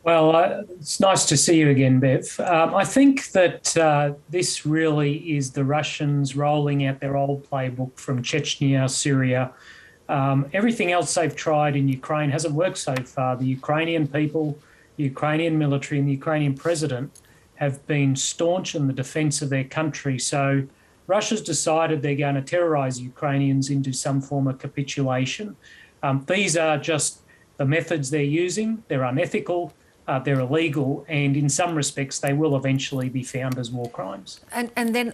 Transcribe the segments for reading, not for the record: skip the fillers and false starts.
Well, it's nice to see you again, Bev. I think that this really is the Russians rolling out their old playbook from Chechnya, Syria. Everything else they've tried in Ukraine hasn't worked so far. The Ukrainian people, the Ukrainian military, and the Ukrainian president have been staunch in the defence of their country. So Russia's decided they're going to terrorise Ukrainians into some form of capitulation. These are just the methods they're using. They're unethical. They're illegal, and in some respects, they will eventually be found as war crimes. And then,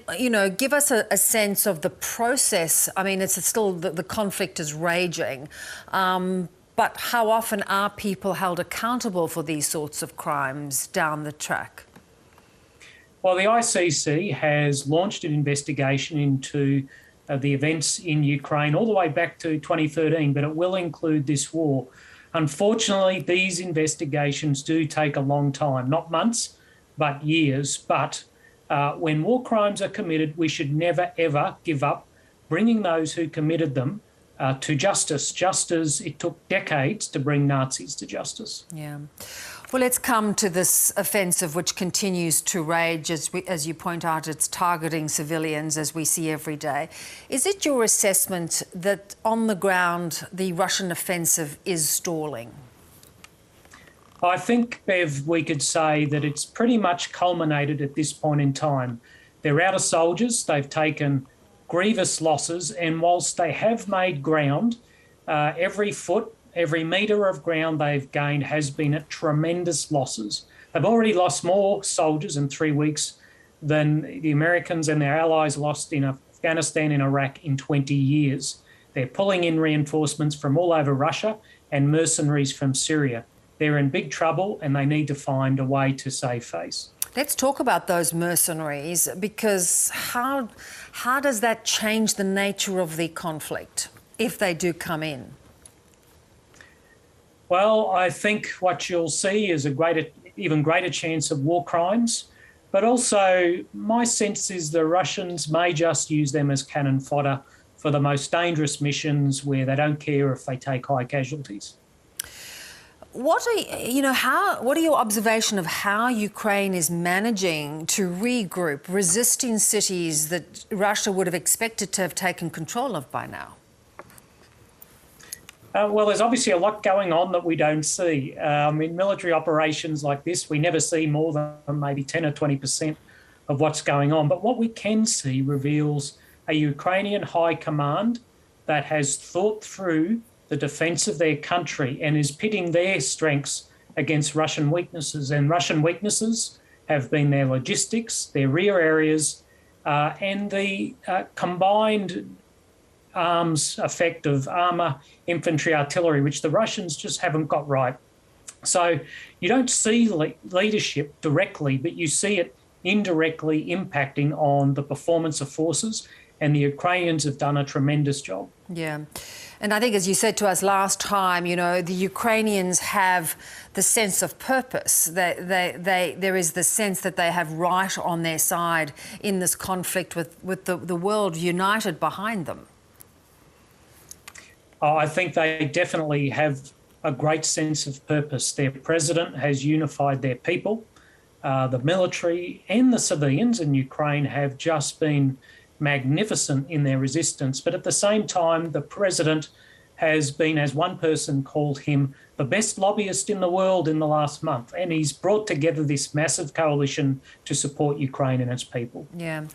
give us a sense of the process. I mean, it's still the conflict is raging, but how often are people held accountable for these sorts of crimes down the track? Well, the ICC has launched an investigation into the events in Ukraine all the way back to 2013, but it will include this war. Unfortunately, these investigations do take a long time, not months, but years. But when war crimes are committed, we should never, ever give up bringing those who committed them to justice, just as it took decades to bring Nazis to justice. Yeah. Well, let's come to this offensive, which continues to rage. As you point out, it's targeting civilians, as we see every day. Is it your assessment that on the ground, the Russian offensive is stalling? I think, Bev, we could say that it's pretty much culminated at this point in time. They're out of soldiers. They've taken grievous losses. And whilst they have made ground, every metre of ground they've gained has been at tremendous losses. They've already lost more soldiers in 3 weeks than the Americans and their allies lost in Afghanistan and Iraq in 20 years. They're pulling in reinforcements from all over Russia and mercenaries from Syria. They're in big trouble and they need to find a way to save face. Let's talk about those mercenaries, because how does that change the nature of the conflict if they do come in? Well, I think what you'll see is even greater chance of war crimes. But also, my sense is the Russians may just use them as cannon fodder for the most dangerous missions where they don't care if they take high casualties. What are your observations of how Ukraine is managing to regroup, resisting cities that Russia would have expected to have taken control of by now? Well, there's obviously a lot going on that we don't see. In military operations like this, we never see more than maybe 10 or 20% of what's going on. But what we can see reveals a Ukrainian high command that has thought through the defence of their country and is pitting their strengths against Russian weaknesses. And Russian weaknesses have been their logistics, their rear areas, and the combined arms effect of armour, infantry, artillery, which the Russians just haven't got right. So you don't see leadership directly, but you see it indirectly impacting on the performance of forces, and the Ukrainians have done a tremendous job. Yeah. And I think, as you said to us last time, the Ukrainians have the sense of purpose. There is the sense that they have right on their side in this conflict with the world united behind them. I think they definitely have a great sense of purpose. Their president has unified their people. The military and the civilians in Ukraine have just been magnificent in their resistance. But at the same time, the president has been, as one person called him, the best lobbyist in the world in the last month. And he's brought together this massive coalition to support Ukraine and its people. Yeah.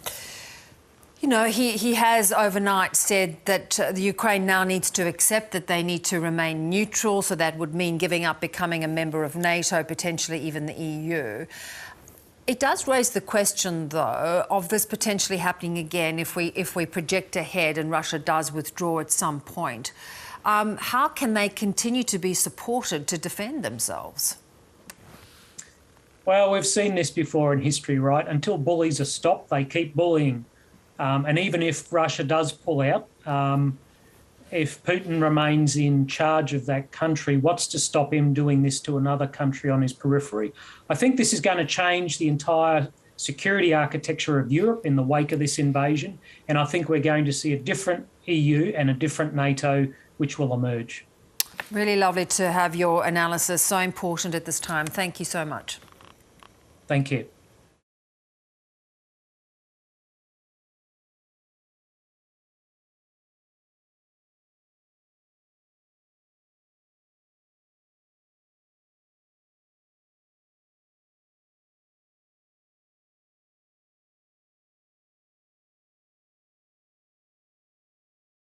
He has overnight said that the Ukraine now needs to accept that they need to remain neutral, so that would mean giving up becoming a member of NATO, potentially even the EU. It does raise the question, though, of this potentially happening again if we project ahead and Russia does withdraw at some point. How can they continue to be supported to defend themselves? Well, we've seen this before in history, right? Until bullies are stopped, they keep bullying. And even if Russia does pull out, if Putin remains in charge of that country, what's to stop him doing this to another country on his periphery? I think this is going to change the entire security architecture of Europe in the wake of this invasion. And I think we're going to see a different EU and a different NATO which will emerge. Really lovely to have your analysis, so important at this time. Thank you so much. Thank you.